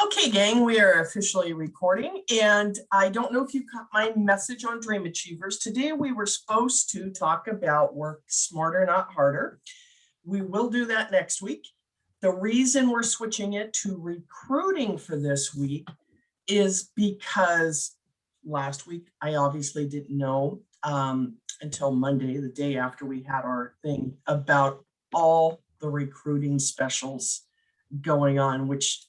Okay, gang, we are officially recording, and I don't know if you caught my message on Dream Achievers. Today, we were supposed to talk about work smarter, not harder. We will do that next week. The reason we're switching it to recruiting for this week is because last week, I obviously didn't know until Monday, the day after we had our thing, about all the recruiting specials going on, which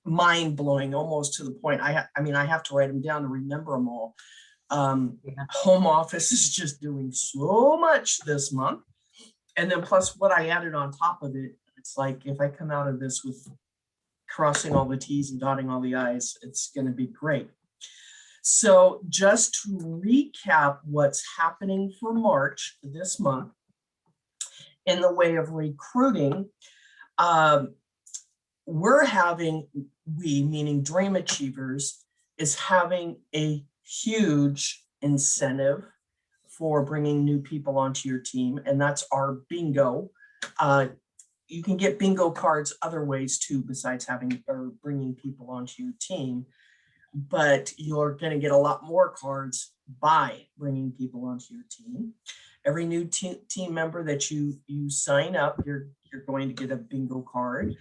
mind blowing, almost to the point I mean, I have to write them down to remember them all. Home office is just doing so much this month. And then plus what I added on top of it, it's like if I come out of this with crossing all the T's and dotting all the I's, it's going to be great. So just to recap what's happening for March this month in the way of recruiting, we, meaning Dream Achievers, is having a huge incentive for bringing new people onto your team, and that's our bingo. You can get bingo cards other ways too, besides having or bringing people onto your team, but you're going to get a lot more cards by bringing people onto your team. Every new team member that you sign up, you're going to get a bingo card.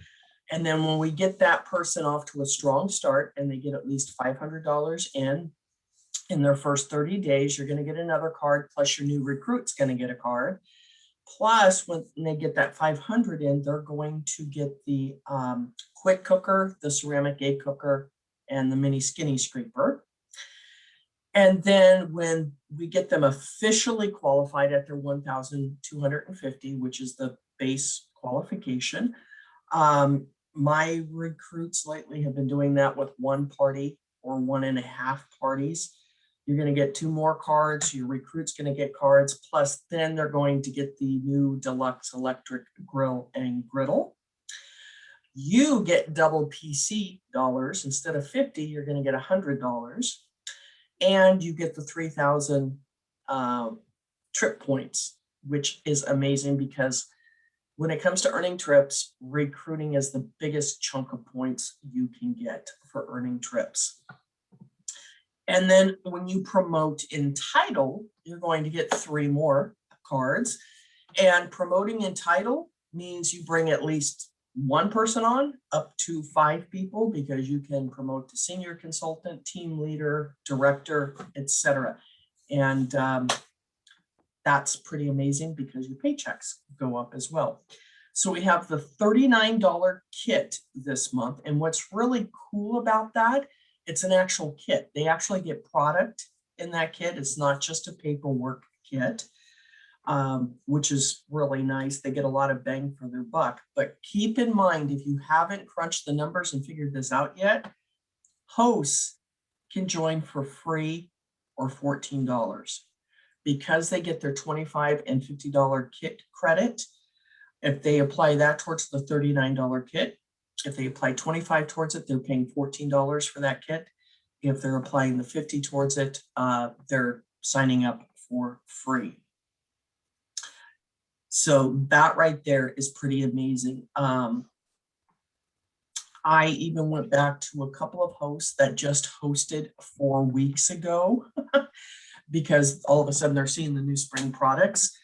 And then when we get that person off to a strong start and they get at least $500 in their first 30 days, you're going to get another card, plus your new recruit's going to get a card. Plus, when they get that 500 in, they're going to get the quick cooker, the ceramic egg cooker, and the mini skinny scraper. And then when we get them officially qualified at their 1,250, which is the base qualification, my recruits lately have been doing that with one party or 1.5 parties. You're going to get 2 more cards. Your recruit's going to get cards. Plus, then they're going to get the new deluxe electric grill and griddle. You get double PC dollars. Instead of 50, you're going to get $100. And you get the 3,000 trip points, which is amazing because when it comes to earning trips, recruiting is the biggest chunk of points you can get for earning trips. And then when you promote in title, you're going to get 3 more cards. And promoting in title means you bring at least 1 person on, up to 5 people, because you can promote to senior consultant, team leader, director, etc. And that's pretty amazing because your paychecks go up as well. So we have the $39 kit this month. And what's really cool about that, it's an actual kit. They actually get product in that kit. It's not just a paperwork kit, which is really nice. They get a lot of bang for their buck. But keep in mind, if you haven't crunched the numbers and figured this out yet, hosts can join for free or $14. Because they get their $25 and $50 kit credit, if they apply that towards the $39 kit, if they apply 25 towards it, they're paying $14 for that kit. If they're applying the 50 towards it, they're signing up for free. So that right there is pretty amazing. I even went back to a couple of hosts that just hosted 4 weeks ago because all of a sudden they're seeing the new spring products.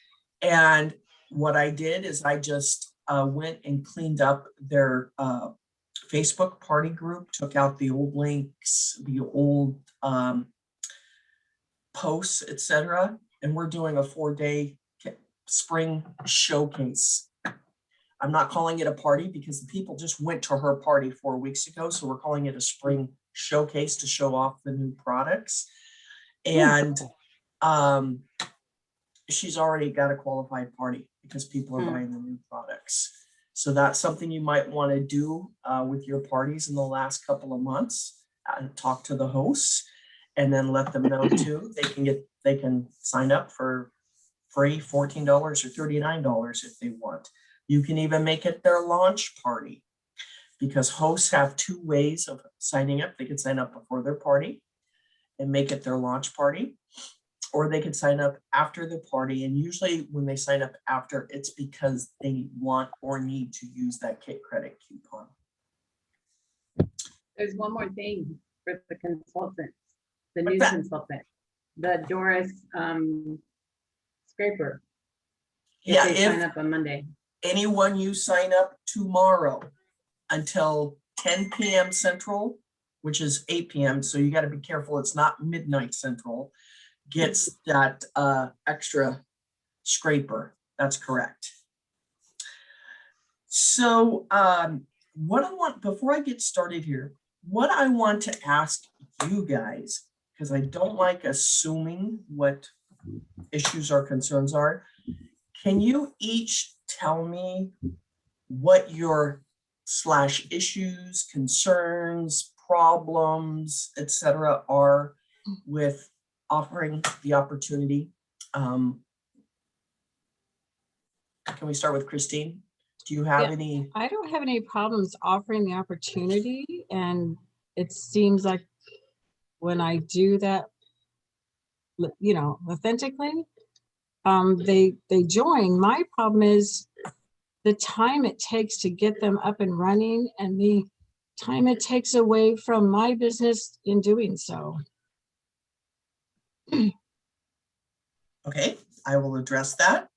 And what I did is I just went and cleaned up their Facebook party group, took out the old links, the old posts, etc. And we're doing a 4-day spring showcase. I'm not calling it a party because the people just went to her party 4 weeks ago. So we're calling it a spring showcase to show off the new products. And she's already got a qualified party because people are buying the new products. So that's something you might want to do with your parties in the last couple of months, and talk to the hosts and then let them know too. They can sign up for free $14 or $39 if they want. You can even make it their launch party because hosts have 2 ways of signing up. They can sign up before their party and make it their launch party, or they could sign up after the party. And usually when they sign up after, it's because they want or need to use that kit credit coupon. There's one more thing for the consultants, the What's new that? consultant, the Doris scraper. If Yeah, they sign if up on Monday. anyone you sign up tomorrow until 10 p.m. Central, which is 8 p.m., so you got to be careful, it's not midnight Central, gets that extra scraper. That's correct. So what I want, before I get started here, what I want to ask you guys, because I don't like assuming what issues or concerns are, can you each tell me what your / issues, concerns, problems, etc. are with offering the opportunity? Can we start with Christine? Do you have Yeah. any? I don't have any problems offering the opportunity, and it seems like when I do that, you know, authentically, they join. My problem is the time it takes to get them up and running, and the time it takes away from my business in doing so. Okay, I will address that.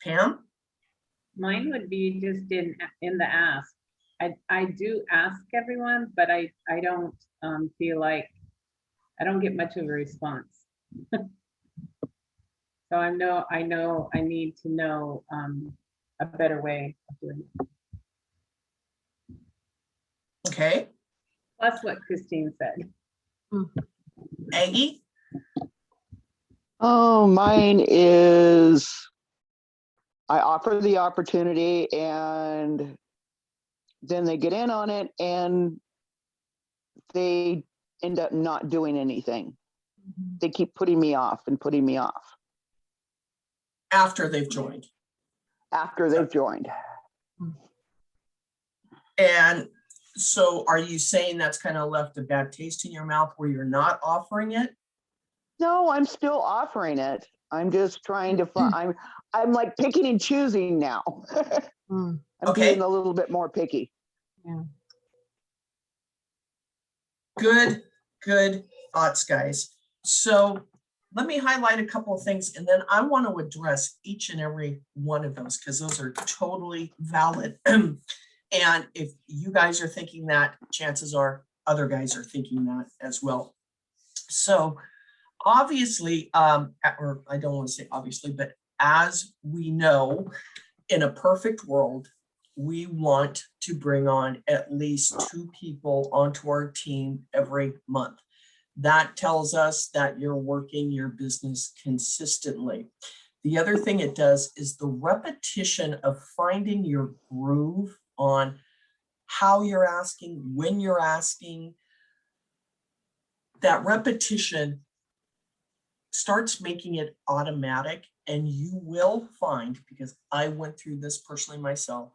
Pam? Mine would be just in the ask. I do ask everyone, but I don't feel like I don't get much of a response. So I know I need to know a better way of doing it. Okay, Plus what Christine said. Aggie? Oh, mine is I offer the opportunity and then they get in on it and they end up not doing anything. They keep putting me off and putting me off After they've joined. after they've joined. And so are you saying that's kind of left a bad taste in your mouth where you're not offering it? No, I'm still offering it. I'm just trying to find, I'm like picking and choosing now. Mm, I'm Okay. being a little bit more picky. yeah. Good thoughts, guys. So let me highlight a couple of things, and then I want to address each and every one of those because those are totally valid. And if you guys are thinking that, chances are other guys are thinking that as well. So obviously, or I don't want to say obviously, but as we know, in a perfect world, we want to bring on at least 2 people onto our team every month. That tells us that you're working your business consistently. The other thing it does is the repetition of finding your groove on how you're asking, when you're asking. That repetition starts making it automatic, and you will find, because I went through this personally myself,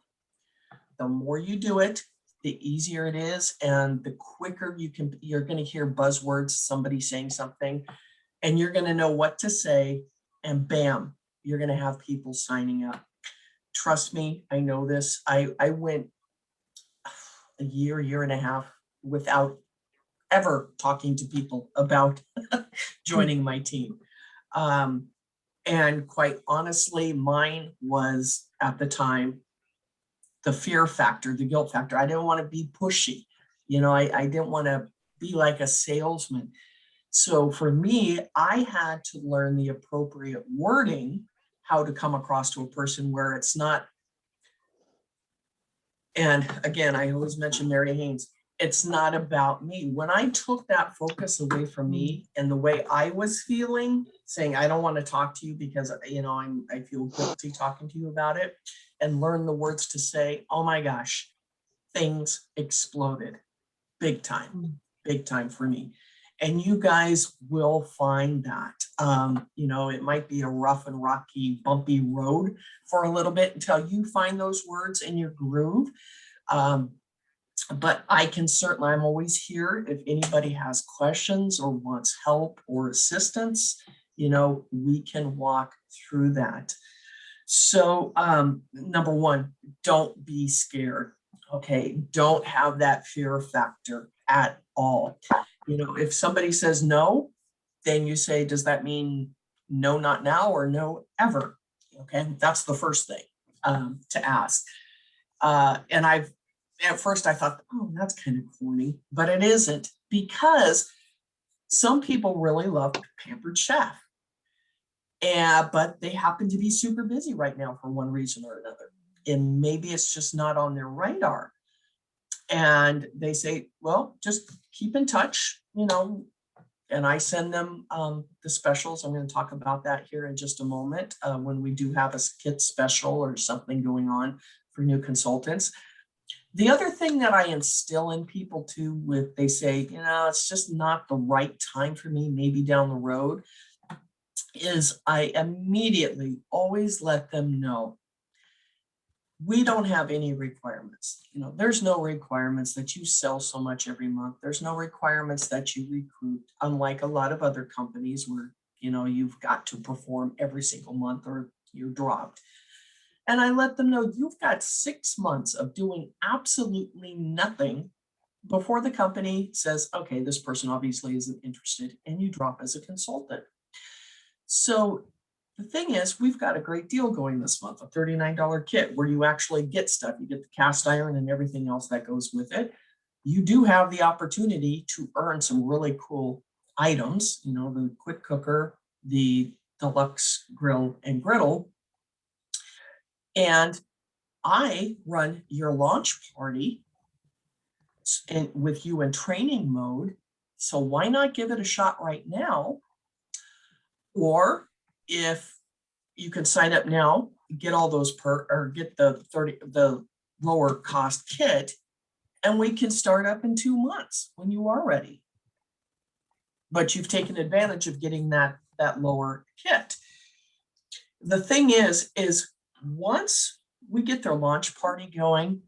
the more you do it, the easier it is, and the quicker you're going to hear buzzwords, somebody saying something, and you're going to know what to say, and bam, you're going to have people signing up. Trust me, I know this. I went a year and a half without ever talking to people about joining my team. And quite honestly, mine was at the time the fear factor, the guilt factor. I didn't want to be pushy. You know, I didn't want to be like a salesman. So for me, I had to learn the appropriate wording, how to come across to a person where it's not. And again, I always mention Mary Haynes. It's not about me. When I took that focus away from me and the way I was feeling, saying, I don't want to talk to you because, you know, I feel guilty talking to you about it, and learn the words to say, oh my gosh, things exploded big time for me. And you guys will find that, you know, it might be a rough and rocky, bumpy road for a little bit until you find those words in your groove. But I can certainly, I'm always here if anybody has questions or wants help or assistance, you know, we can walk through that. So, number one, don't be scared. Okay, don't have that fear factor at all. You know, if somebody says no, then you say, does that mean no, not now, or no, ever? Okay, that's the first thing to ask. And at first I thought, oh, that's kind of corny, but it isn't, because some people really love pampered chef. But they happen to be super busy right now for one reason or another. And maybe it's just not on their radar. And they say, well, just keep in touch, you know, and I send them the specials. I'm going to talk about that here in just a moment when we do have a kit special or something going on for new consultants. The other thing that I instill in people too, with they say, you know, it's just not the right time for me, maybe down the road, is I immediately always let them know we don't have any requirements. You know, there's no requirements that you sell so much every month. There's no requirements that you recruit, unlike a lot of other companies where, you know, you've got to perform every single month or you're dropped. And I let them know you've got 6 months of doing absolutely nothing before the company says, okay, this person obviously isn't interested, and you drop as a consultant. So the thing is, we've got a great deal going this month, a $39 kit where you actually get stuff. You get the cast iron and everything else that goes with it. You do have the opportunity to earn some really cool items, you know, the quick cooker, the deluxe grill and griddle. And I run your launch party with you in training mode. So why not give it a shot right now? Or if you can sign up now, get all those or get the lower cost kit, and we can start up in 2 months when you are ready. But you've taken advantage of getting that lower kit. The thing is once we get their launch party going,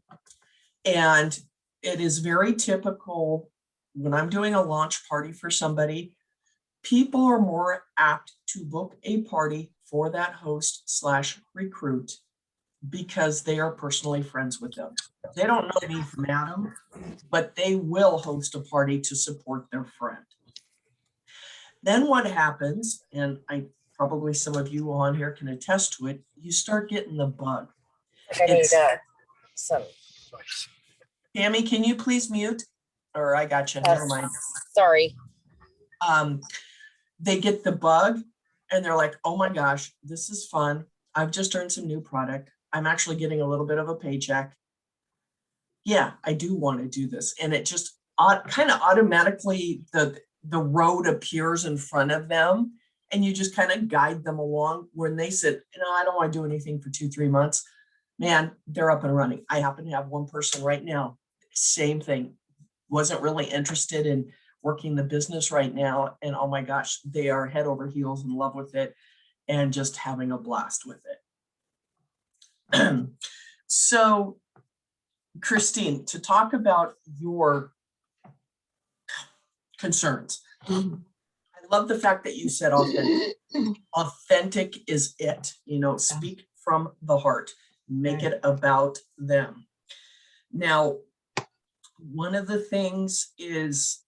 and it is very typical when I'm doing a launch party for somebody, people are more apt to book a party for that host/recruit because they are personally friends with them. They don't know me from Adam, but they will host a party to support their friend. Then what happens, and I probably some of you on here can attest to it, you start getting the bug. I need It's- some. Tammy, can you please mute? Or I got you, never mind. Sorry. They get the bug and they're like, oh my gosh, this is fun. I've just earned some new product. I'm actually getting a little bit of a paycheck. Yeah, I do want to do this. And it just kind of automatically, the road appears in front of them, and you just kind of guide them along. When they said, you know, I don't want to do anything for 2-3 months, man, they're up and running. I happen to have one person right now, same thing, wasn't really interested in working the business right now. And oh my gosh, they are head over heels in love with it and just having a blast with it. So, Christine, to talk about your concerns, Mhm. I love the fact that you said authentic. Authentic is it, you know, speak from the heart, make it about them. Now, one of the things is,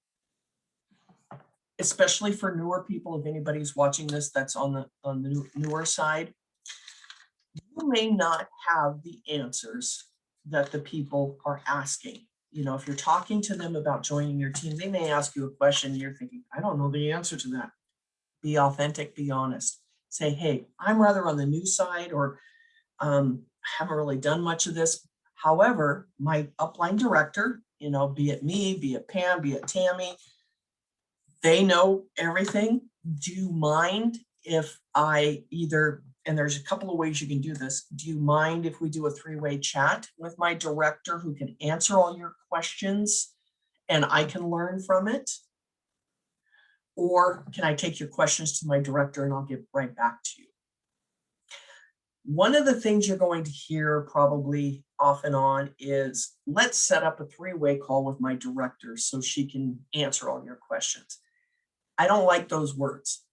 especially for newer people, if anybody's watching this that's on the newer side, you may not have the answers that the people are asking. You know, if you're talking to them about joining your team, they may ask you a question, you're thinking, I don't know the answer to that. Be authentic, be honest. Say, hey, I'm rather on the new side, or haven't really done much of this. However, my upline director, you know, be it me, be it Pam, be it Tammy, they know everything. Do you mind if I either, and there's a couple of ways you can do this. Do you mind if we do a 3-way chat with my director who can answer all your questions and I can learn from it? Or can I take your questions to my director and I'll get right back to you? One of the things you're going to hear probably off and on is, let's set up a 3-way call with my director so she can answer all your questions. I don't like those words.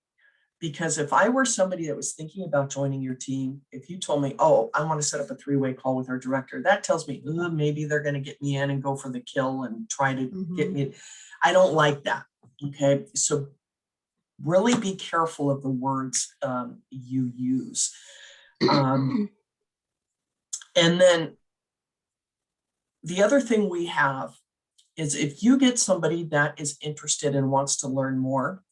Because if I were somebody that was thinking about joining your team, if you told me, oh, I want to set up a 3-way call with our director, that tells me maybe they're going to get me in and go for the kill and try to get me. I don't like that. Okay. So really be careful of the words you use. And then the other thing we have is if you get somebody that is interested and wants to learn more,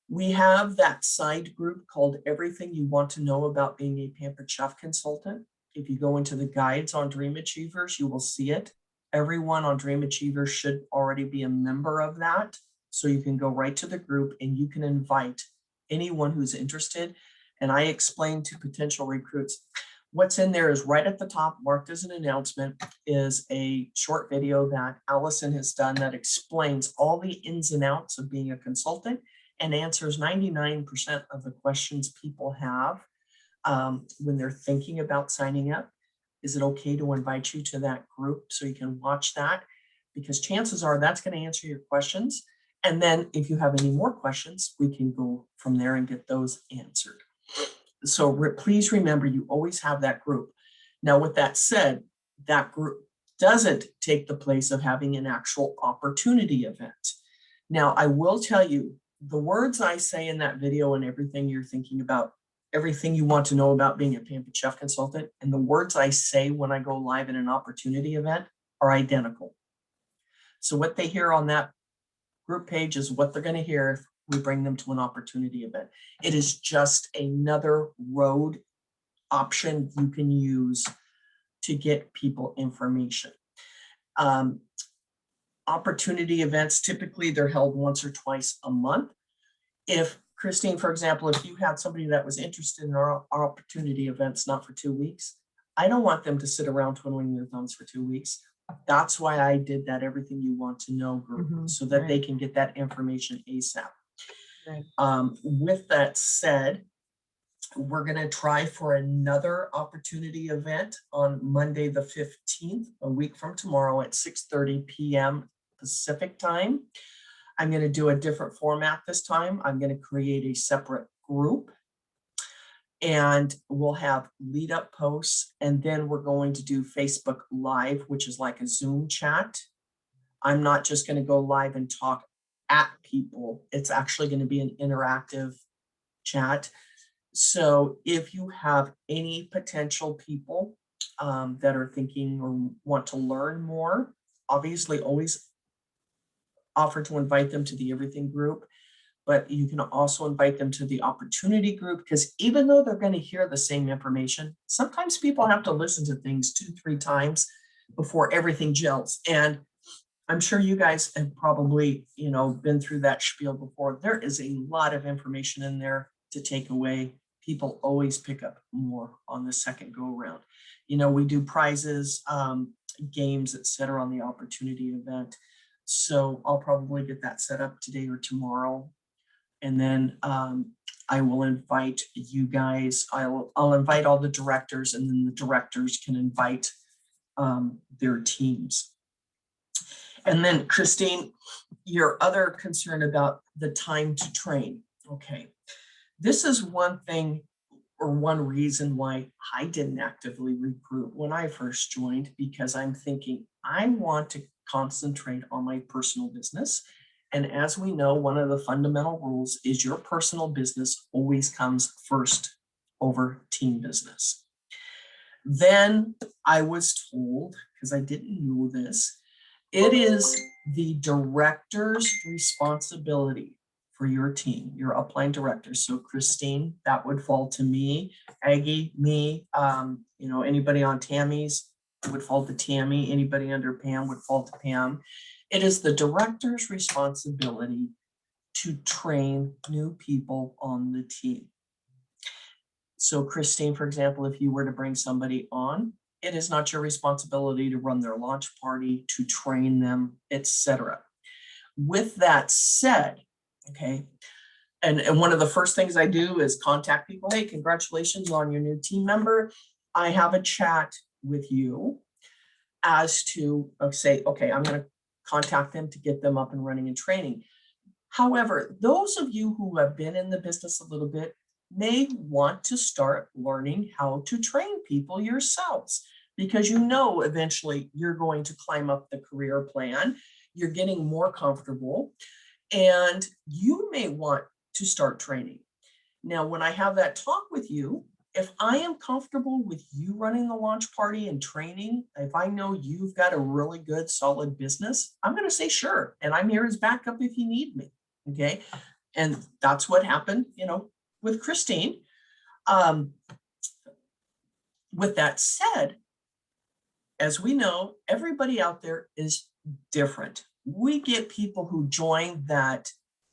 we have that side group called Everything You Want to Know About Being a Pampered Chef Consultant. If you go into the guides on Dream Achievers, you will see it. Everyone on Dream Achievers should already be a member of that. So you can go right to the group and you can invite anyone who's interested. And I explain to potential recruits, what's in there is right at the top, marked as an announcement, is a short video that Allison has done that explains all the ins and outs of being a consultant and answers 99% of the questions people have when they're thinking about signing up. Is it okay to invite you to that group so you can watch that? Because chances are that's going to answer your questions. And then if you have any more questions, we can go from there and get those answered. So please remember, you always have that group. Now, with that said, that group doesn't take the place of having an actual opportunity event. Now, I will tell you, the words I say in that video and everything you're thinking about, everything you want to know about being a Pampered Chef Consultant, and the words I say when I go live in an opportunity event are identical. So what they hear on that group page is what they're going to hear if we bring them to an opportunity event. It is just another road option you can use to get people information. Opportunity events, typically they're held once or twice a month. If Christine, for example, if you had somebody that was interested in our opportunity events, not for 2 weeks, I don't want them to sit around twiddling their thumbs for 2 weeks. That's why I did that Everything You Want to Know group, so that they can get that information ASAP. Right. With that said, we're going to try for another opportunity event on Monday, the 15th, a week from tomorrow at 6:30 p.m. Pacific time. I'm going to do a different format this time. I'm going to create a separate group and we'll have lead up posts. And then we're going to do Facebook Live, which is like a Zoom chat. I'm not just going to go live and talk at people. It's actually going to be an interactive chat. So if you have any potential people that are thinking or want to learn more, obviously always offer to invite them to the Everything group, but you can also invite them to the opportunity group, because even though they're going to hear the same information, sometimes people have to listen to things 2-3 times before everything gels. And I'm sure you guys have probably, been through that spiel before. There is a lot of information in there to take away. People always pick up more on the second go around. We do prizes, games, etc. on the opportunity event. So I'll probably get that set up today or tomorrow. And then I will invite you guys. I'll invite all the directors, and then the directors can invite their teams. And then Christine, your other concern about the time to train. Okay. This is one thing or one reason why I didn't actively recruit when I first joined, because I'm thinking I want to concentrate on my personal business. And as we know, one of the fundamental rules is your personal business always comes first over team business. Then I was told, because I didn't know this, it is the director's responsibility for your team, your upline director. So Christine, that would fall to me. Aggie, me, anybody on Tammy's would fall to Tammy. Anybody under Pam would fall to Pam. It is the director's responsibility to train new people on the team. So Christine, for example, if you were to bring somebody on, it is not your responsibility to run their launch party, to train them, etc. With that said, okay, and one of the first things I do is contact people. Hey, congratulations on your new team member. I have a chat with you as to say, okay, I'm going to contact them to get them up and running and training. However, those of you who have been in the business a little bit may want to start learning how to train people yourselves, because you know eventually you're going to climb up the career plan, you're getting more comfortable, and you may want to start training. Now, when I have that talk with you, if I am comfortable with you running the launch party and training, if I know you've got a really good, solid business, I'm going to say sure. And I'm here as backup if you need me. Okay. And that's what happened, with Christine. With that said, as we know, everybody out there is different. We get people who join that,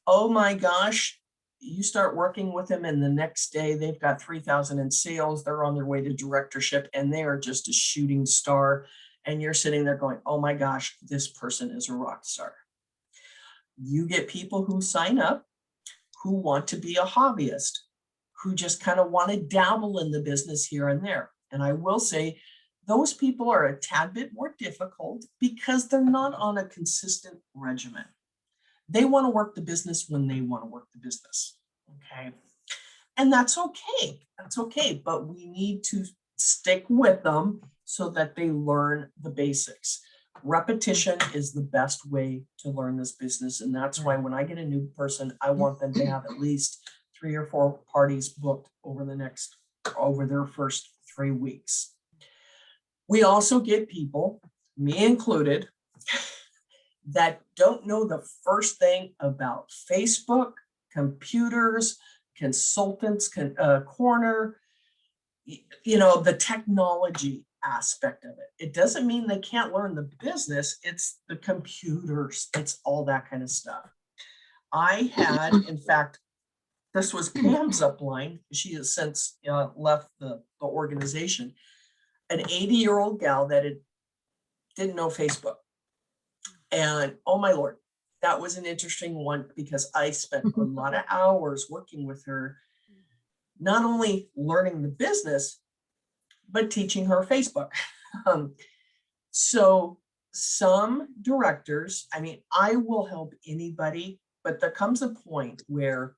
oh my gosh, you start working with them and the next day they've got 3,000 in sales, they're on their way to directorship and they are just a shooting star. And you're sitting there going, oh my gosh, this person is a rock star. You get people who sign up, who want to be a hobbyist, who just kind of want to dabble in the business here and there. And I will say, those people are a tad bit more difficult because they're not on a consistent regimen. They want to work the business when they want to work the business. Okay. And that's okay. That's okay. But we need to stick with them so that they learn the basics. Repetition is the best way to learn this business. And that's why when I get a new person, I want them to have at least 3 or 4 parties booked over their first 3 weeks. We also get people, me included, that don't know the first thing about Facebook, computers, consultants, corner, the technology aspect of it. It doesn't mean they can't learn the business. It's the computers. It's all that kind of stuff. I had, in fact, this was Pam's upline. She has since left the organization. An 80-year-old gal that didn't know Facebook. And oh my Lord, that was an interesting one because I spent a lot of hours working with her, not only learning the business, but teaching her Facebook. So some directors, I will help anybody, but there comes a point where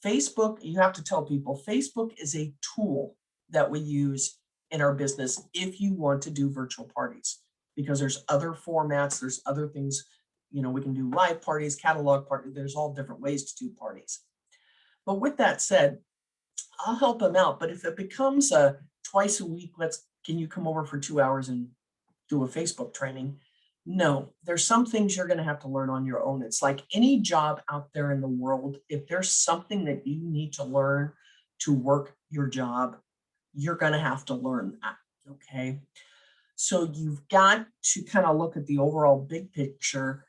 Facebook, you have to tell people, Facebook is a tool that we use in our business if you want to do virtual parties, because there's other formats, there's other things, we can do live parties, catalog parties, there's all different ways to do parties. But with that said, I'll help them out. But if it becomes a twice a week, can you come over for 2 hours and do a Facebook training? No, there's some things you're going to have to learn on your own. It's like any job out there in the world. If there's something that you need to learn to work your job, you're going to have to learn that. Okay. So you've got to kind of look at the overall big picture.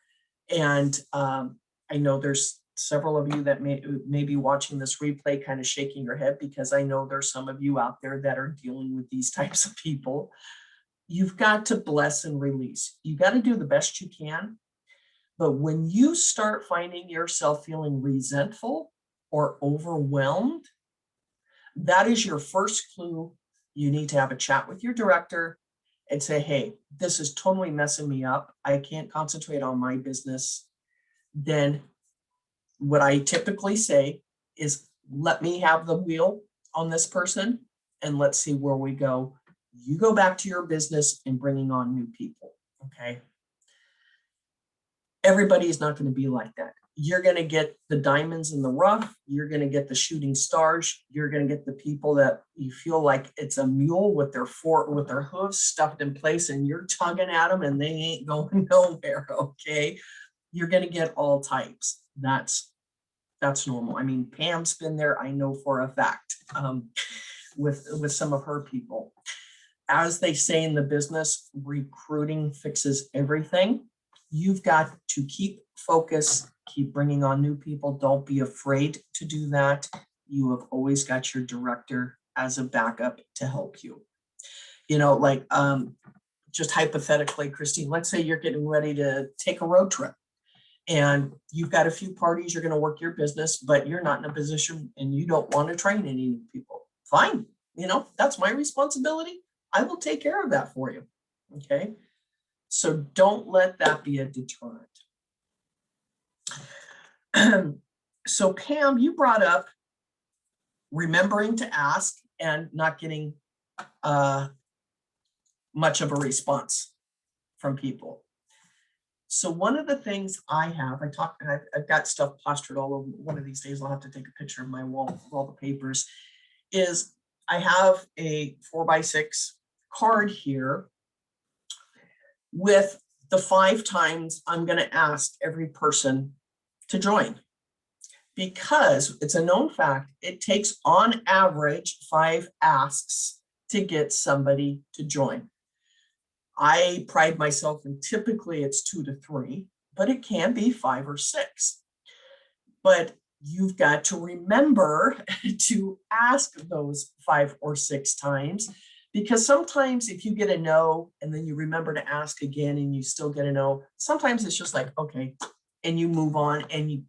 And I know there's several of you that may be watching this replay kind of shaking your head, because I know there's some of you out there that are dealing with these types of people. You've got to bless and release. You got to do the best you can. But when you start finding yourself feeling resentful or overwhelmed, that is your first clue. You need to have a chat with your director and say, hey, this is totally messing me up. I can't concentrate on my business. Then what I typically say is, let me have the wheel on this person and let's see where we go. You go back to your business and bringing on new people. Okay. Everybody is not going to be like that. You're going to get the diamonds in the rough. You're going to get the shooting stars. You're going to get the people that you feel like it's a mule with their hooves stuffed in place and you're tugging at them and they ain't going nowhere. Okay. You're going to get all types. That's normal. Pam's been there, I know for a fact, with some of her people. As they say in the business, recruiting fixes everything. You've got to keep focus, keep bringing on new people. Don't be afraid to do that. You have always got your director as a backup to help you. Just hypothetically, Christine, let's say you're getting ready to take a road trip and you've got a few parties, you're going to work your business, but you're not in a position and you don't want to train any new people. Fine. That's my responsibility. I will take care of that for you. Okay. So don't let that be a deterrent. So Pam, you brought up remembering to ask and not getting much of a response from people. So one of the things I've got stuff plastered all over. One of these days I'll have to take a picture of my wall with all the papers, is I have a 4x6 card here with the 5 times I'm going to ask every person to join. Because it's a known fact, it takes on average 5 asks to get somebody to join. I pride myself in typically it's 2 to 3, but it can be 5 or 6. But you've got to remember to ask those 5 or 6 times, because sometimes if you get a no and then you remember to ask again and you still get a no, sometimes it's just like, okay, and you move on and you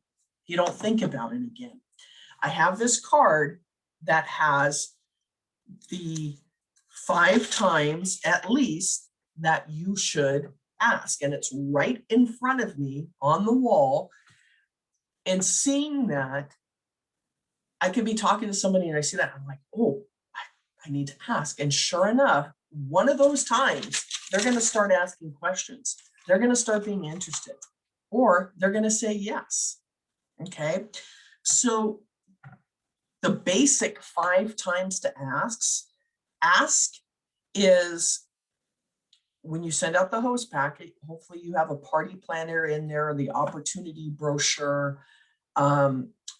don't think about it again. I have this card that has the 5 times at least that you should ask. And it's right in front of me on the wall. And seeing that, I could be talking to somebody and I see that, I'm like, oh, I need to ask. And sure enough, one of those times, they're going to start asking questions. They're going to start being interested, or they're going to say yes. Okay. So the basic 5 times to ask is when you send out the host packet, hopefully you have a party planner in there, the opportunity brochure,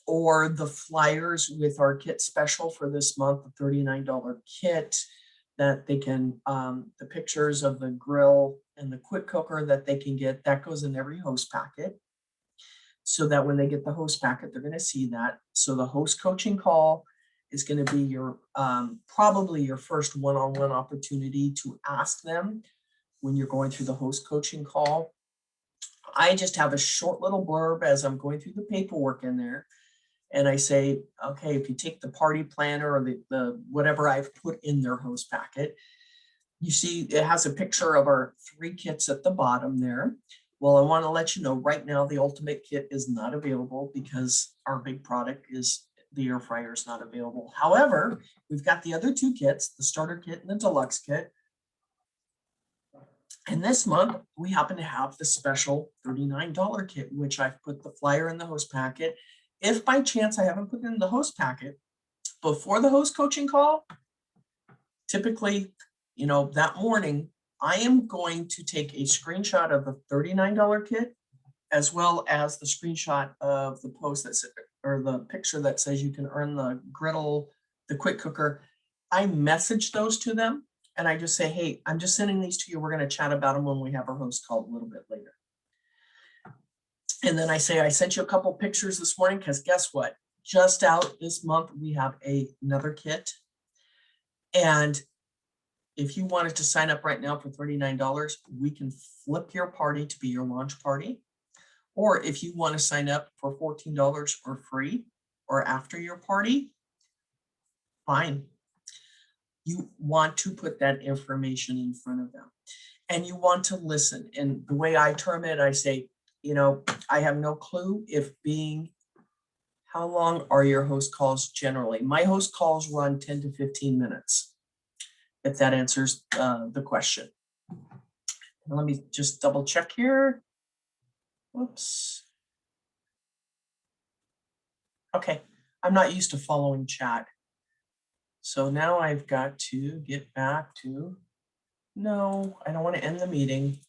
or the flyers with our kit special for this month, the $39 kit that they can, the pictures of the grill and the quick cooker that they can get, that goes in every host packet. So that when they get the host packet, they're going to see that. So the host coaching call is going to be your probably your first one-on-one opportunity to ask them when you're going through the host coaching call. I just have a short little blurb as I'm going through the paperwork in there. And I say, okay, if you take the party planner or the whatever I've put in their host packet, you see it has a picture of our 3 kits at the bottom there. Well, I want to let you know right now, the ultimate kit is not available because our big product is the air fryer is not available. However, we've got the other 2 kits, the starter kit and the deluxe kit. And this month we happen to have the special $39 kit, which I've put the flyer in the host packet. If by chance I haven't put it in the host packet before the host coaching call, typically, that morning, I am going to take a screenshot of the $39 kit, as well as the screenshot of the post that's, or the picture that says you can earn the griddle, the quick cooker. I message those to them and I just say, hey, I'm just sending these to you. We're going to chat about them when we have our host call a little bit later. And then I say, I sent you a couple pictures this morning because guess what? Just out this month, we have another kit. And if you wanted to sign up right now for $39, we can flip your party to be your launch party. Or if you want to sign up for $14 or free or after your party, fine. You want to put that information in front of them and you want to listen. And the way I term it, I say, I have no clue how long are your host calls generally? My host calls run 10 to 15 minutes. If that answers the question. Let me just double check here. Whoops. Okay, I'm not used to following chat. So now I've got to get back to, no, I don't want to end the meeting.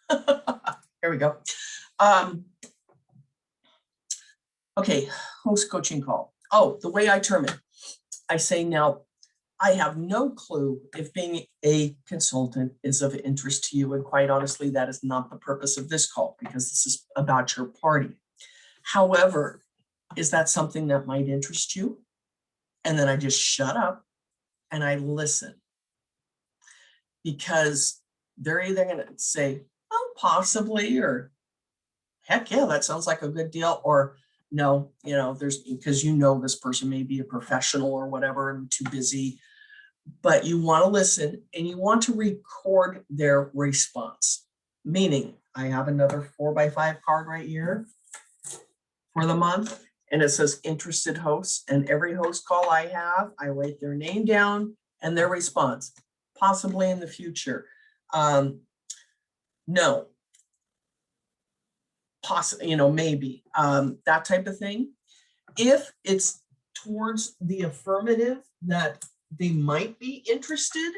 Here we go. Okay, host coaching call. Oh, the way I term it, I say now, I have no clue if being a consultant is of interest to you. And quite honestly, that is not the purpose of this call because this is about your party. However, is that something that might interest you? And then I just shut up and I listen. Because they're either going to say, oh, possibly, or heck yeah, that sounds like a good deal. Or no, there's because this person may be a professional or whatever and too busy. But you want to listen and you want to record their response. Meaning, I have another 4x5 card right here. for the month, and it says interested hosts, and every host call I have, I write their name down and their response, possibly in the future. No. Possibly, maybe, that type of thing. If it's towards the affirmative that they might be interested,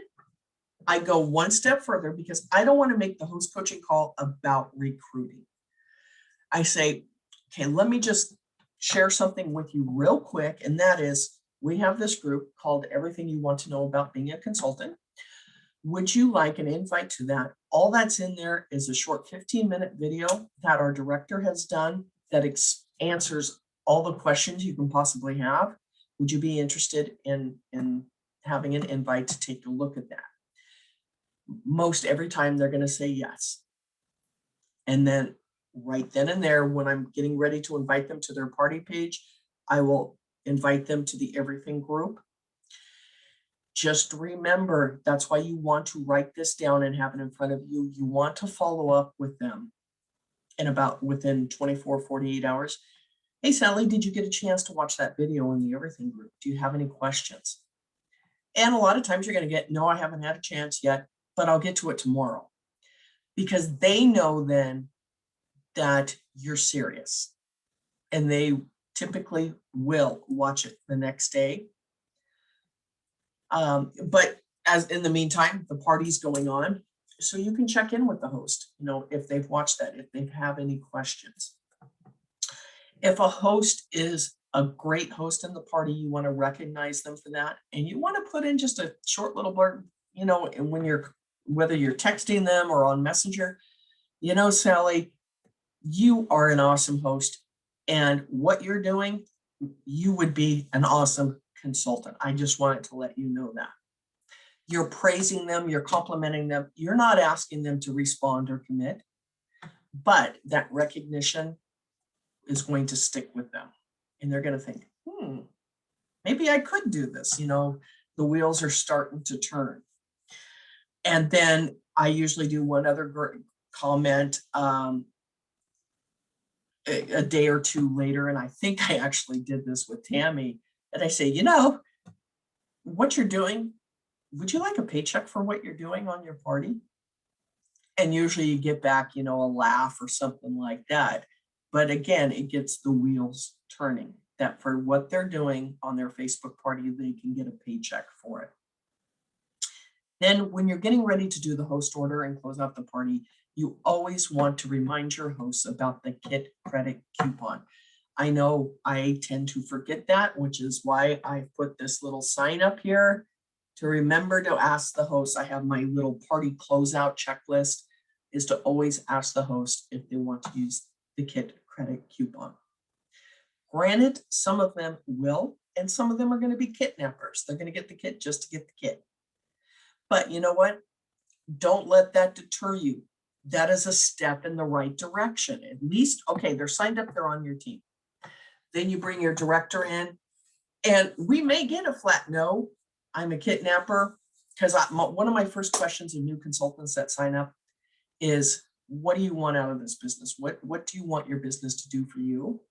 I go one step further because I don't want to make the host coaching call about recruiting. I say, okay, let me just share something with you real quick. And that is, we have this group called Everything You Want to Know About Being a Consultant. Would you like an invite to that? All that's in there is a short 15-minute video that our director has done that answers all the questions you can possibly have. Would you be interested in having an invite to take a look at that? Most every time they're going to say yes. And then right then and there, when I'm getting ready to invite them to their party page, I will invite them to the Everything group. Just remember, that's why you want to write this down and have it in front of you. You want to follow up with them within 24, 48 hours. Hey, Sally, did you get a chance to watch that video in the Everything group? Do you have any questions? And a lot of times you're going to get, no, I haven't had a chance yet, but I'll get to it tomorrow. Because they know then that you're serious. And they typically will watch it the next day. But as in the meantime, the party's going on, so you can check in with the host, if they've watched that, if they have any questions. If a host is a great host in the party, you want to recognize them for that. And you want to put in just a short little blurb, and whether you're texting them or on Messenger, Sally, you are an awesome host. And what you're doing, you would be an awesome consultant. I just wanted to let you know that. You're praising them, you're complimenting them. You're not asking them to respond or commit, but that recognition is going to stick with them. And they're going to think, maybe I could do this. The wheels are starting to turn. And then I usually do one other comment a day or two later. And I think I actually did this with Tammy. And I say, what you're doing, would you like a paycheck for what you're doing on your party? And usually you get back, a laugh or something like that. But again, it gets the wheels turning, that for what they're doing on their Facebook party, they can get a paycheck for it. Then when you're getting ready to do the host order and close out the party, you always want to remind your hosts about the KIT credit coupon. I know I tend to forget that, which is why I put this little sign up here to remember to ask the host. I have my little party closeout checklist is to always ask the host if they want to use the KIT credit coupon. Granted, some of them will, and some of them are going to be kidnappers. They're going to get the kit just to get the kit. But you know what? Don't let that deter you. That is a step in the right direction. At least, okay, they're signed up, they're on your team. Then you bring your director in, and we may get a flat no, I'm a kidnapper, because one of my first questions of new consultants that sign up is, what do you want out of this business? What do you want your business to do for you?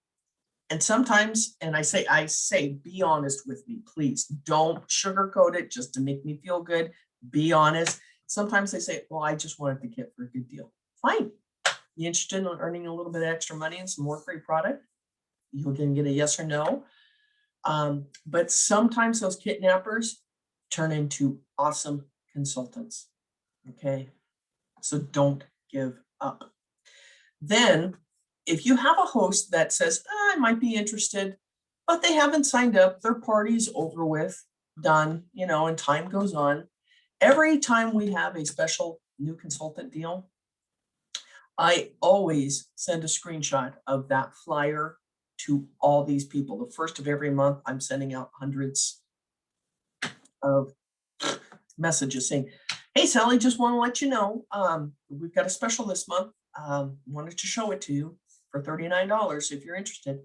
And sometimes, and I say, be honest with me, please. Don't sugarcoat it just to make me feel good. Be honest. Sometimes they say, well, I just wanted the kit for a good deal. Fine. You interested in earning a little bit of extra money and some more free product? You can get a yes or no. But sometimes those kidnappers turn into awesome consultants. Okay. So don't give up. Then if you have a host that says, I might be interested, but they haven't signed up, their party's over with, done, and time goes on. Every time we have a special new consultant deal, I always send a screenshot of that flyer to all these people. The first of every month, I'm sending out hundreds of messages saying, hey, Sally, just want to let you know, we've got a special this month. Wanted to show it to you for $39 if you're interested.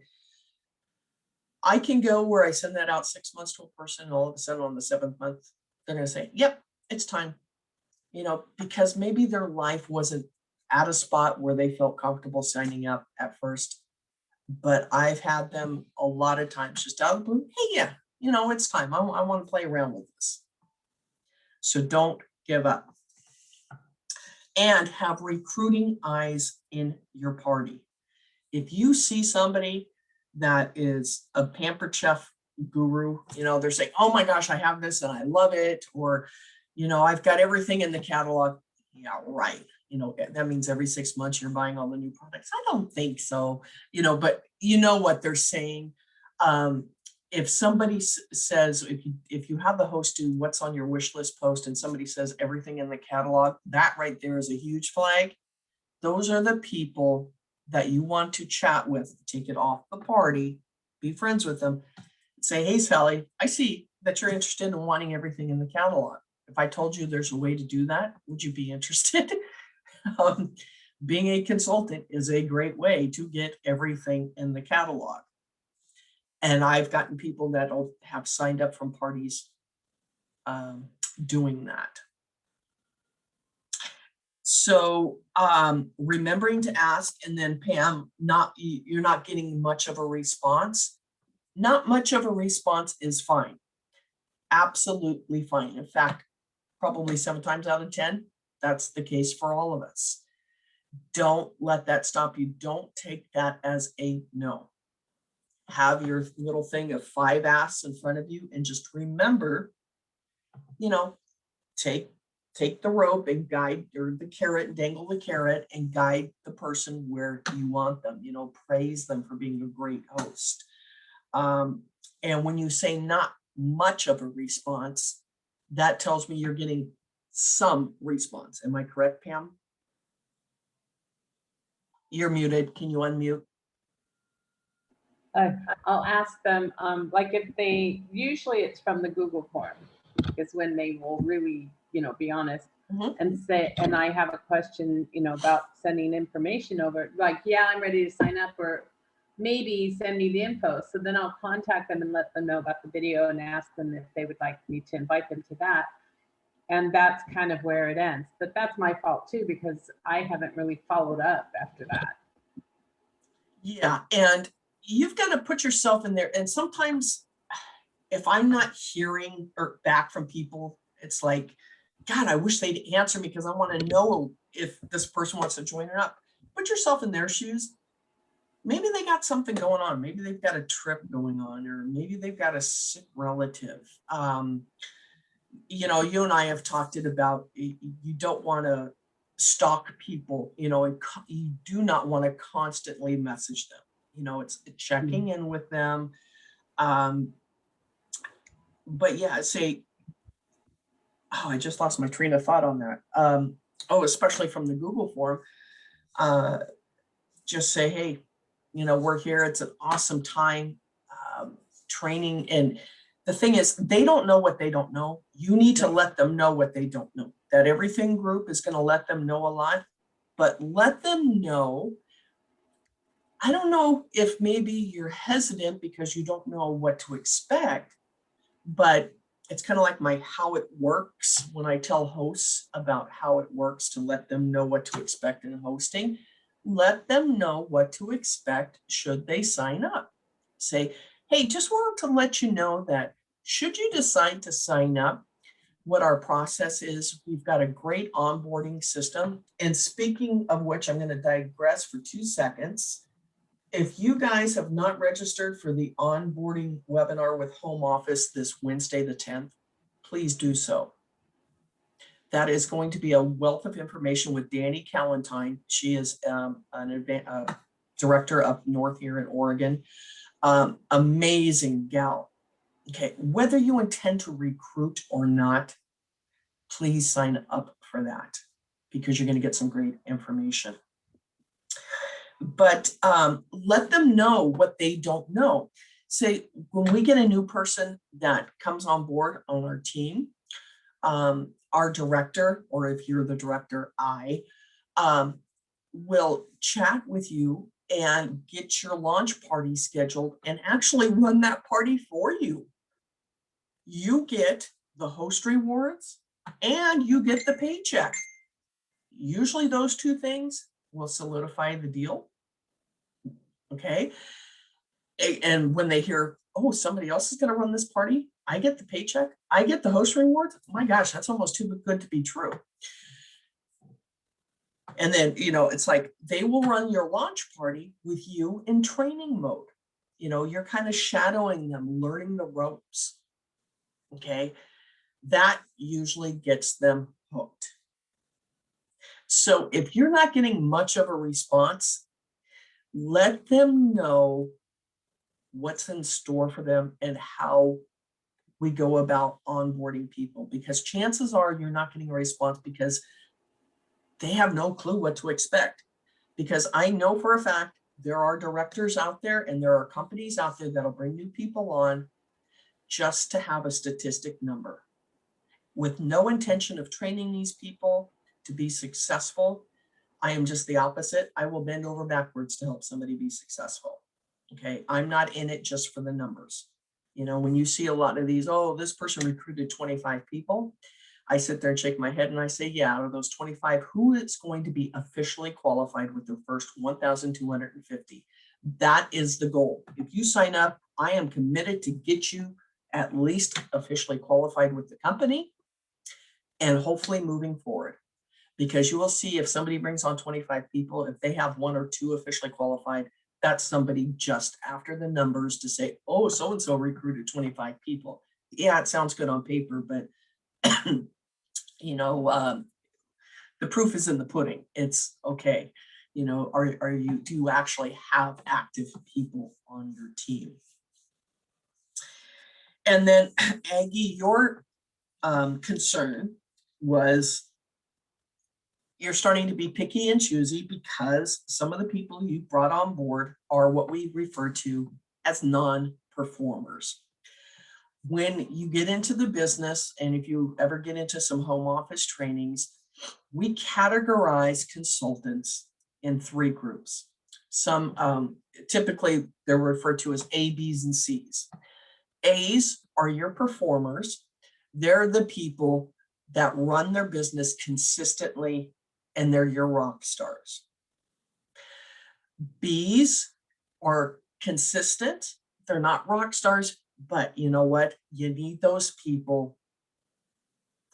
I can go where I send that out 6 months to a person, and all of a sudden on the 7th month, they're going to say, yep, it's time. Because maybe their life wasn't at a spot where they felt comfortable signing up at first. But I've had them a lot of times just out of the blue, hey, yeah, it's time. I want to play around with this. So don't give up. And have recruiting eyes in your party. If you see somebody that is a pampered chef guru, they're saying, oh my gosh, I have this and I love it. Or, I've got everything in the catalog. Yeah, right. That means every 6 months you're buying all the new products. I don't think so, but you know what they're saying. If somebody says, if you have the host do what's on your wish list post and somebody says everything in the catalog, that right there is a huge flag. Those are the people that you want to chat with, take it off the party, be friends with them, say, hey, Sally, I see that you're interested in wanting everything in the catalog. If I told you there's a way to do that, would you be interested? Being a consultant is a great way to get everything in the catalog. And I've gotten people that have signed up from parties doing that. So remembering to ask, and then Pam, you're not getting much of a response. Not much of a response is fine. Absolutely fine. In fact, probably 7 times out of 10, that's the case for all of us. Don't let that stop you. Don't take that as a no. Have your little thing of 5 asks in front of you and just remember, take the rope and guide, or the carrot, dangle the carrot and guide the person where you want them, praise them for being a great host. And when you say not much of a response, that tells me you're getting some response. Am I correct, Pam? You're muted. Can you unmute? I'll ask them, like if usually it's from the Google form is when they will really, be honest and say, and I have a question, about sending information over, like, yeah, I'm ready to sign up, or maybe send me the info. So then I'll contact them and let them know about the video and ask them if they would like me to invite them to that. And that's kind of where it ends. But that's my fault too, because I haven't really followed up after that. Yeah, and you've got to put yourself in there. And sometimes if I'm not hearing or back from people, it's like, God, I wish they'd answer me because I want to know if this person wants to join or not. Put yourself in their shoes. Maybe they got something going on. Maybe they've got a trip going on, or maybe they've got a sick relative. You and I have talked about, you don't want to stalk people, and you do not want to constantly message them. It's checking in with them. But yeah, say, oh, I just lost my train of thought on that. Especially from the Google form, just say, hey, we're here. It's an awesome time training. And the thing is, they don't know what they don't know. You need to let them know what they don't know. That Everything group is going to let them know a lot, but let them know. I don't know if maybe you're hesitant because you don't know what to expect, but it's kind of like my how it works when I tell hosts about how it works to let them know what to expect in hosting. Let them know what to expect should they sign up. Say, hey, just wanted to let you know that should you decide to sign up, what our process is, we've got a great onboarding system. And speaking of which, I'm going to digress for 2 seconds. If you guys have not registered for the onboarding webinar with Home Office this Wednesday, the 10th, please do so. That is going to be a wealth of information with Danny Callentine. She is a director up north here in Oregon. Amazing gal. Okay, whether you intend to recruit or not, please sign up for that because you're going to get some great information. But let them know what they don't know. Say, when we get a new person that comes on board on our team, our director, or if you're the director, I will chat with you and get your launch party scheduled and actually run that party for you. You get the host rewards and you get the paycheck. Usually those 2 things will solidify the deal. Okay. And when they hear, oh, somebody else is going to run this party, I get the paycheck, I get the host rewards. My gosh, that's almost too good to be true. And then, it's like they will run your launch party with you in training mode. You're kind of shadowing them, learning the ropes. Okay. That usually gets them hooked. So if you're not getting much of a response, let them know what's in store for them and how we go about onboarding people, because chances are you're not getting a response because they have no clue what to expect. Because I know for a fact there are directors out there and there are companies out there that'll bring new people on just to have a statistic number with no intention of training these people to be successful. I am just the opposite. I will bend over backwards to help somebody be successful. Okay. I'm not in it just for the numbers. When you see a lot of these, oh, this person recruited 25 people, I sit there and shake my head and I say, yeah, out of those 25, who is going to be officially qualified with the first 1,250? That is the goal. If you sign up, I am committed to get you at least officially qualified with the company and hopefully moving forward. Because you will see if somebody brings on 25 people, if they have 1 or 2 officially qualified, that's somebody just after the numbers to say, oh, so-and-so recruited 25 people. Yeah, it sounds good on paper, but the proof is in the pudding. It's okay. Do you actually have active people on your team? And then Aggie, your concern was you're starting to be picky and choosy because some of the people you brought on board are what we refer to as non-performers. When you get into the business, and if you ever get into some home office trainings, we categorize consultants in 3 groups. Some typically they're referred to as A, B's, and C's. A's are your performers. They're the people that run their business consistently, and they're your rock stars. B's are consistent. They're not rock stars, but you know what? You need those people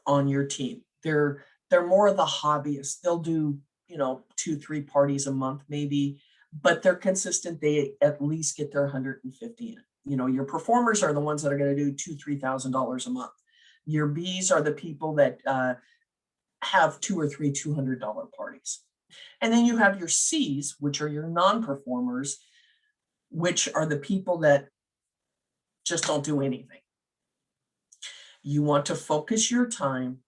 on your team. They're more of the hobbyists. They'll do, 2-3 parties a month maybe, but they're consistent. They at least get their 150 in. Your performers are the ones that are going to do $2,000-$3,000 a month. Your B's are the people that have 2 or 3 $200 parties. And then you have your C's, which are your non-performers, which are the people that just don't do anything. You want to focus your time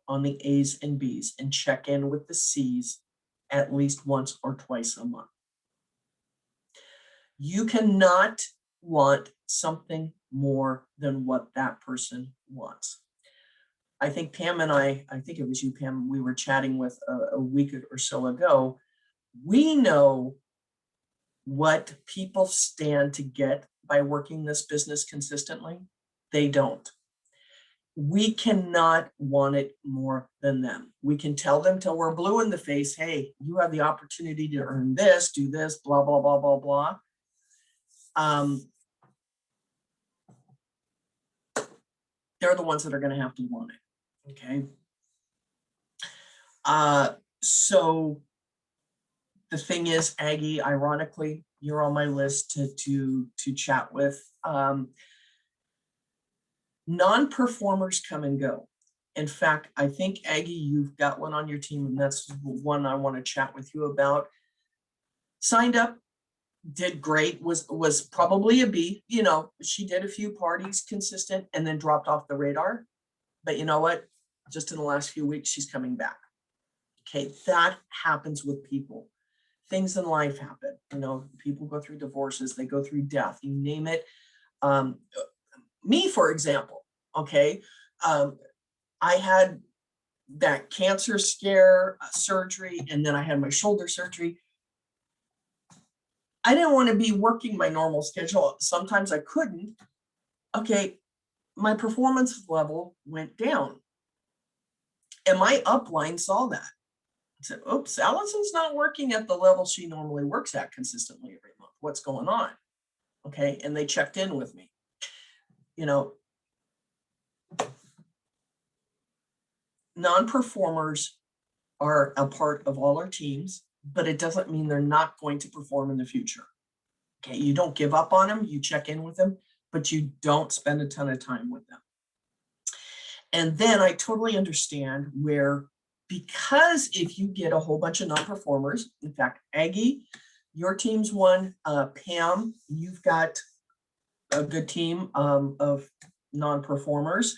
on the A's and B's and check in with the C's at least once or twice a month. You cannot want something more than what that person wants. I think Pam and I think it was you, Pam, we were chatting with a week or so ago. We know what people stand to get by working this business consistently. They don't. We cannot want it more than them. We can tell them till we're blue in the face, hey, you have the opportunity to earn this, do this, blah, blah, blah, blah, blah. They're the ones that are going to have to want it. Okay. So the thing is, Aggie, ironically, you're on my list to chat with. Non-performers come and go. In fact, I think, Aggie, you've got one on your team, and that's one I want to chat with you about. Signed up, did great, was probably a B. She did a few parties consistent and then dropped off the radar. But you know what? Just in the last few weeks, she's coming back. Okay, that happens with people. Things in life happen. People go through divorces, they go through death, you name it. Me, for example, okay, I had that cancer scare, surgery, and then I had my shoulder surgery. I didn't want to be working my normal schedule. Sometimes I couldn't. Okay, my performance level went down. And my upline saw that. I said, oops, Allison's not working at the level she normally works at consistently every month. what's going on. Okay, and they checked in with me. You know, non-performers are a part of all our teams, but it doesn't mean they're not going to perform in the future. Okay, you don't give up on them, you check in with them, but you don't spend a ton of time with them. And then I totally understand where, because if you get a whole bunch of non-performers, in fact, Aggie, your team's one, Pam, you've got a good team of non-performers,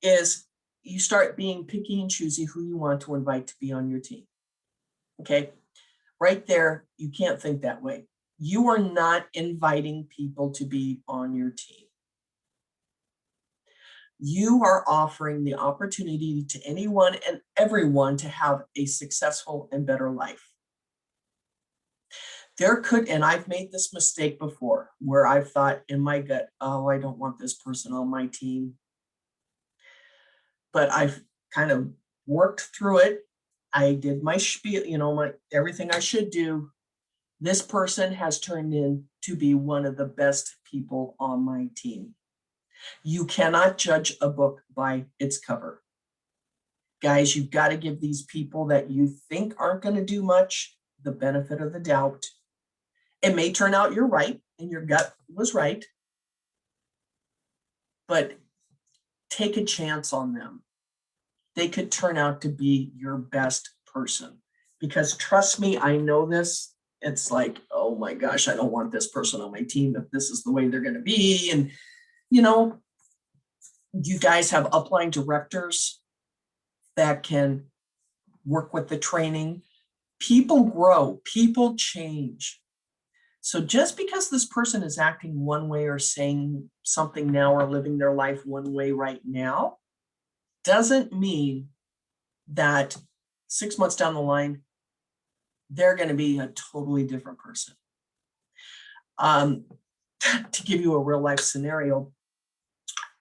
is you start being picky and choosy who you want to invite to be on your team. Okay, right there, you can't think that way. You are not inviting people to be on your team. You are offering the opportunity to anyone and everyone to have a successful and better life. There could, and I've made this mistake before, where I've thought in my gut, oh, I don't want this person on my team. But I've kind of worked through it. I did my spiel, you know, my everything I should do. This person has turned in to be one of the best people on my team. You cannot judge a book by its cover. Guys, you've got to give these people that you think aren't going to do much the benefit of the doubt. It may turn out you're right and your gut was right, but take a chance on them. They could turn out to be your best person, because trust me, I know this. It's like, oh my gosh, I don't want this person on my team if this is the way they're going to be. And, you know, you guys have upline directors that can work with the training. People grow, people change. So just because this person is acting one way or saying something now or living their life one way right now, doesn't mean that 6 months down the line, they're going to be a totally different person. To give you a real life scenario,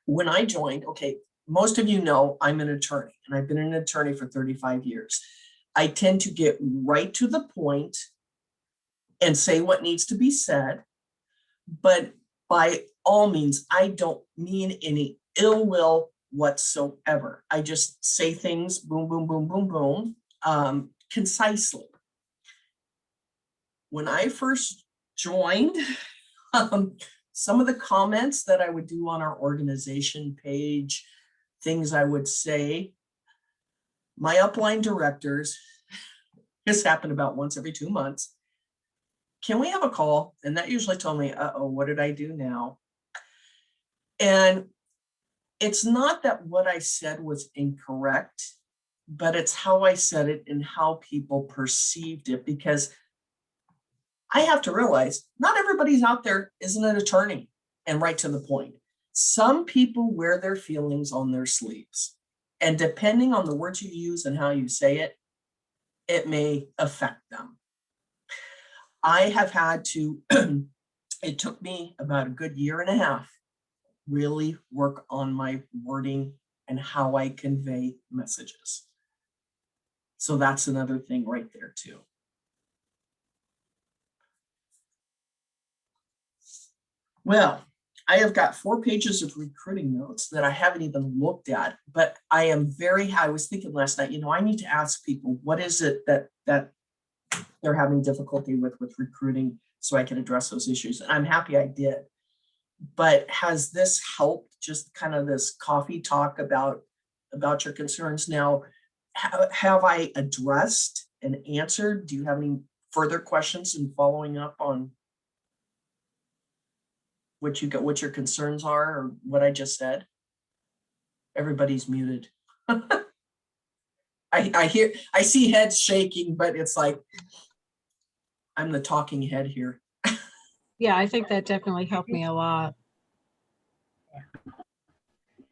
when I joined, okay, most of you know I'm an attorney, and I've been an attorney for 35 years. I tend to get right to the point and say what needs to be said, but by all means, I don't mean any ill will whatsoever. I just say things boom, boom, boom, boom, boom, concisely. When I first joined, some of the comments that I would do on our organization page, things I would say, my upline directors, this happened about once every 2 months. Can we have a call? And that usually told me, uh-oh, what did I do now? And it's not that what I said was incorrect, but it's how I said it and how people perceived it, because I have to realize not everybody's out there isn't an attorney and right to the point. Some people wear their feelings on their sleeves, and depending on the words you use and how you say it, it may affect them. I have had to, it took me about a good year and a half, really work on my wording and how I convey messages. So that's another thing right there too. Well, I have got 4 pages of recruiting notes that I haven't even looked at, but I was thinking last night, you know, I need to ask people, what is it that they're having difficulty with recruiting, so I can address those issues. And I'm happy I did. But has this helped, just kind of this coffee talk about your concerns? Now, have I addressed and answered? Do you have any further questions in following up on what your concerns are, or what I just said? Everybody's muted. I see heads shaking, but it's like I'm the talking head here. Yeah, I think that definitely helped me a lot.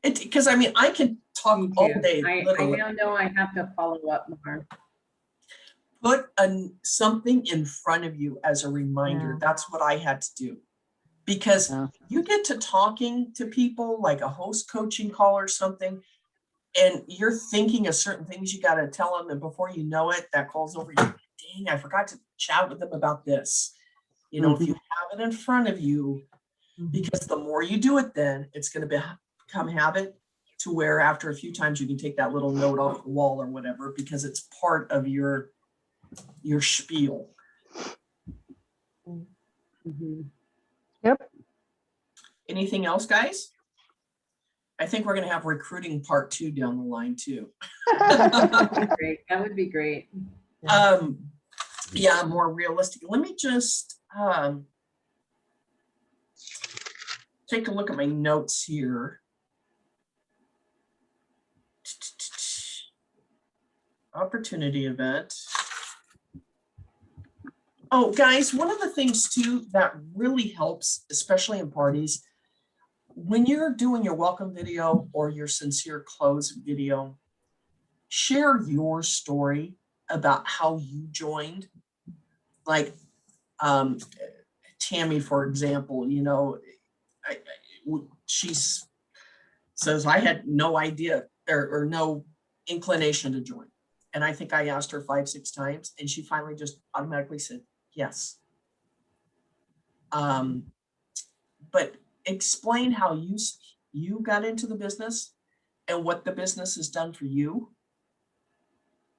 Because I mean, I can talk Me all too. day. I Literally. now know I have to follow up more. Put something in front of you as a reminder. Yeah. That's what I had to do. Because Yeah. you get to talking to people like a host coaching call or something, and you're thinking of certain things you got to tell them, and before you know it, that call's over. Dang, I forgot to chat with them about this. You know, if you have it in front of you, Mhm. because the more you do it, then it's going to become habit to where after a few times you can take that little note off the wall or whatever, because it's part of your spiel. Mhm. Anything else, guys? I think we're going to have recruiting part 2 down the line too. Great. That would be great. Yeah, more realistic. Let me just take a look at my notes here. Opportunity event. Oh, guys, one of the things too that really helps, especially in parties, when you're doing your welcome video or your sincere close video, share your story about how you joined. Like Tammy, for example, you know, she says, I had no idea or no inclination to join. And I think I asked her 5, 6 times, and she finally just automatically said, yes. But explain how you got into the business and what the business has done for you.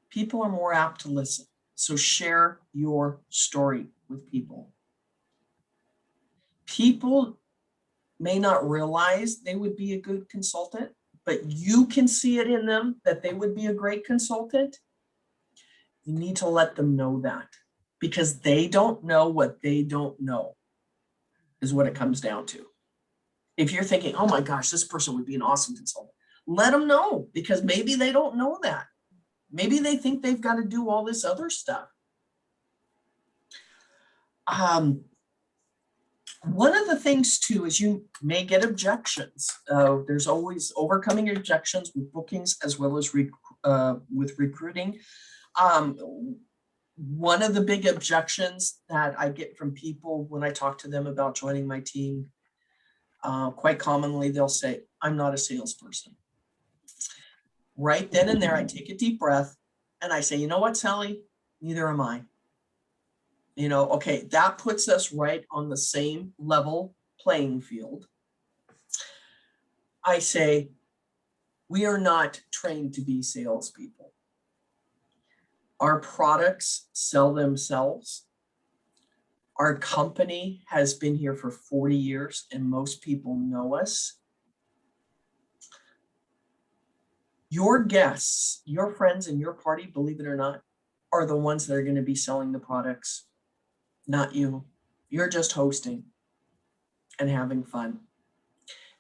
People are more apt to listen. So share your story with people. People may not realize they would be a good consultant, but you can see it in them that they would be a great consultant. You need to let them know that, because they don't know what they don't know is what it comes down to. If you're thinking, oh my gosh, this person would be an awesome consultant, let them know, because maybe they don't know that. Maybe they think they've got to do all this other stuff. One of the things too is you may get objections. There's always overcoming objections with bookings as well as with recruiting. One of the big objections that I get from people when I talk to them about joining my team, quite commonly they'll say, I'm not a salesperson. Right then and there, I take a deep breath and I say, you know what, Sally, neither am I. You know, okay, that puts us right on the same level playing field. I say, we are not trained to be salespeople. Our products sell themselves. Our company has been here for 40 years and most people know us. Your guests, your friends in your party, believe it or not, are the ones that are going to be selling the products, not you. You're just hosting and having fun.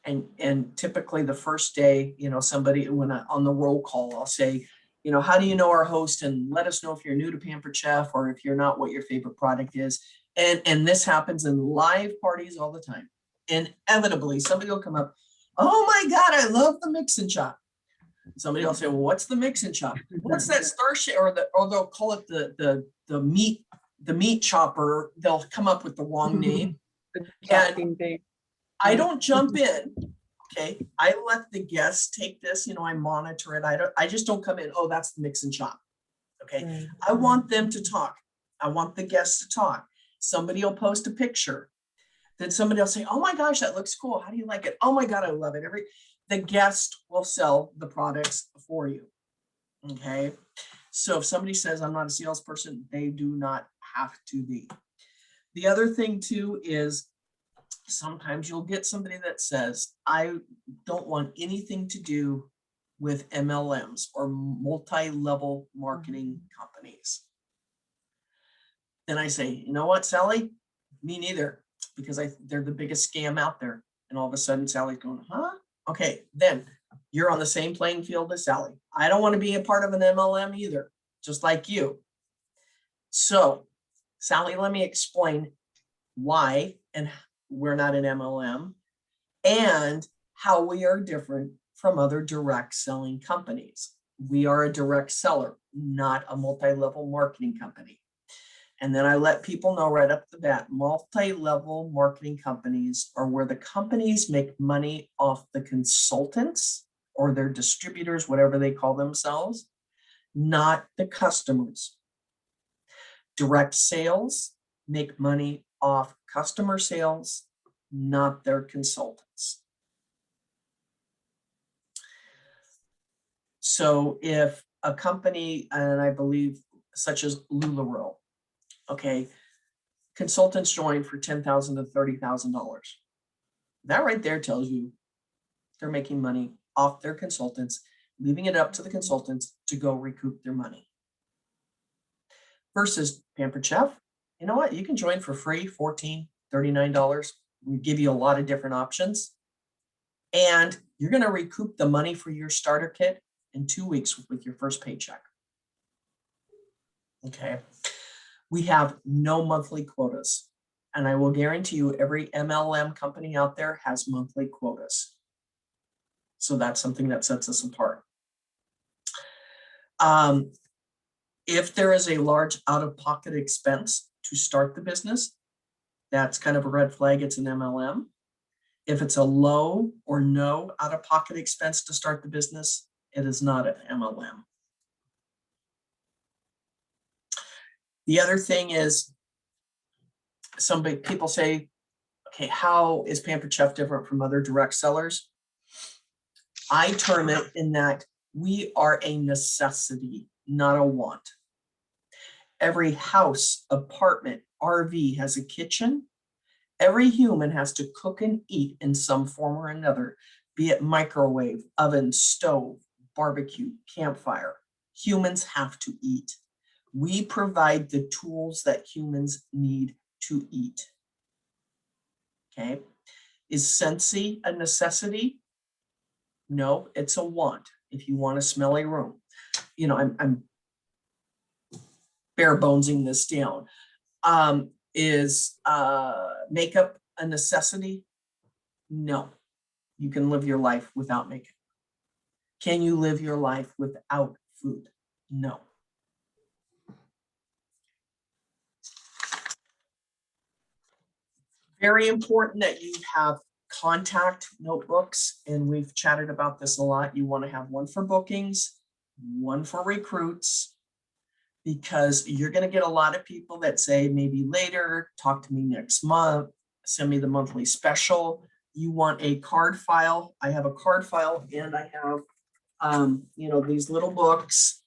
And typically the first day, you know, somebody on the roll call, I'll say, you know, how do you know our host? And let us know if you're new to Pampered Chef or if you're not, what your favorite product is. And this happens in live parties all the time. Inevitably, somebody will come up, oh my God, I love the mix and chop. Somebody will say, well, what's the mix and chop? What's that Starship? Or they'll call it the meat chopper. They'll come up with the wrong name. The chopping thing. I don't jump in. Okay. I let the guests take this, you know, I monitor it. I just don't come in. Oh, that's the mix and chop. Okay. Right. I want them to talk. I want the guests to talk. Somebody will post a picture. Then somebody will say, oh my gosh, that looks cool. How do you like it? Oh my God, I love it. The guest will sell the products for you. Okay. So if somebody says I'm not a salesperson, they do not have to be. The other thing too is sometimes you'll get somebody that says, I don't want anything to do with MLMs or multi-level marketing companies. Then I say, you know what, Sally? Me neither, because they're the biggest scam out there. And all of a sudden Sally's going, huh? Okay, then you're on the same playing field as Sally. I don't want to be a part of an MLM either, just like you. So Sally, let me explain why and we're not an MLM and how we are different from other direct selling companies. We are a direct seller, not a multi-level marketing company. And then I let people know right up the bat, multi-level marketing companies are where the companies make money off the consultants or their distributors, whatever they call themselves, not the customers. Direct sales make money off customer sales, not their consultants. So if a company, and I believe such as LuLaRoe, okay, consultants join for $10,000 to $30,000. That right there tells you they're making money off their consultants, leaving it up to the consultants to go recoup their money. Versus Pampered Chef, you know what? You can join for free, $14, $39. We give you a lot of different options. And you're going to recoup the money for your starter kit in 2 weeks with your first paycheck. Okay. We have no monthly quotas. And I will guarantee you every MLM company out there has monthly quotas. So that's something that sets us apart. If there is a large out-of-pocket expense to start the business, that's kind of a red flag. It's an MLM. If it's a low or no out-of-pocket expense to start the business, it is not an MLM. The other thing is, people say, okay, how is Pampered Chef different from other direct sellers? I term it in that we are a necessity, not a want. Every house, apartment, RV has a kitchen. Every human has to cook and eat in some form or another, be it microwave, oven, stove, barbecue, campfire. Humans have to eat. We provide the tools that humans need to eat. Okay. Is Scentsy a necessity? No, it's a want. If you want a smelly room, you know, I'm bare bonesing this down. Is makeup a necessity? No. You can live your life without makeup. Can you live your life without food? No. Very important that you have contact notebooks, and we've chatted about this a lot. You want to have one for bookings, one for recruits, because you're going to get a lot of people that say maybe later, talk to me next month, send me the monthly special. You want a card file. I have a card file, and I have, you know, these little books,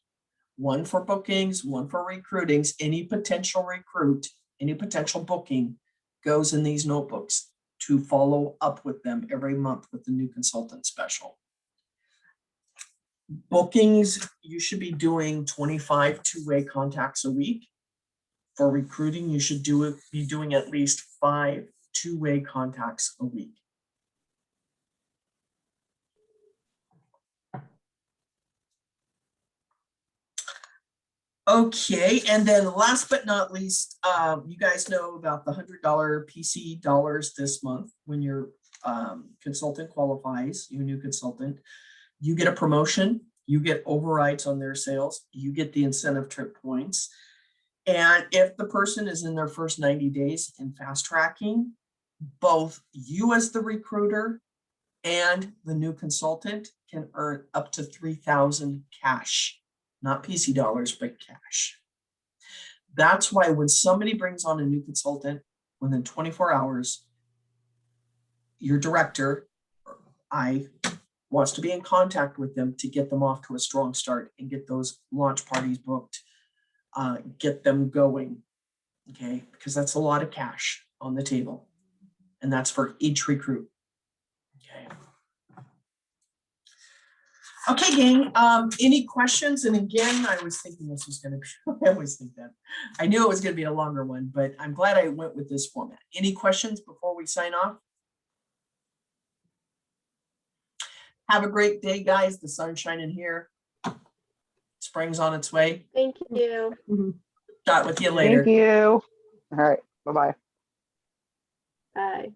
one for bookings, one for recruitings. Any potential recruit, any potential booking goes in these notebooks to follow up with them every month with the new consultant special. Bookings, you should be doing 25 two-way contacts a week. For recruiting, you should be doing at least 5 two-way contacts a week. Okay, and then last but not least, you guys know about the $100 PC dollars this month. When your consultant qualifies, your new consultant, you get a promotion, you get overrides on their sales, you get the incentive trip points. And if the person is in their first 90 days in fast tracking, both you as the recruiter and the new consultant can earn up to $3,000 cash, not PC dollars, but cash. That's why when somebody brings on a new consultant, within 24 hours, your director, wants to be in contact with them to get them off to a strong start and get those launch parties booked, get them going, okay? Because that's a lot of cash on the table, and that's for each recruit, okay? Okay, gang, any questions? And again, I was thinking this was gonna be, I always think that. I knew it was gonna be a longer one, but I'm glad I went with this format. Any questions before we sign off? Have a great day, guys. The sun's shining here. Spring's on its way. Thank you. Chat with you later. Thank you. All right. Bye-bye. Bye.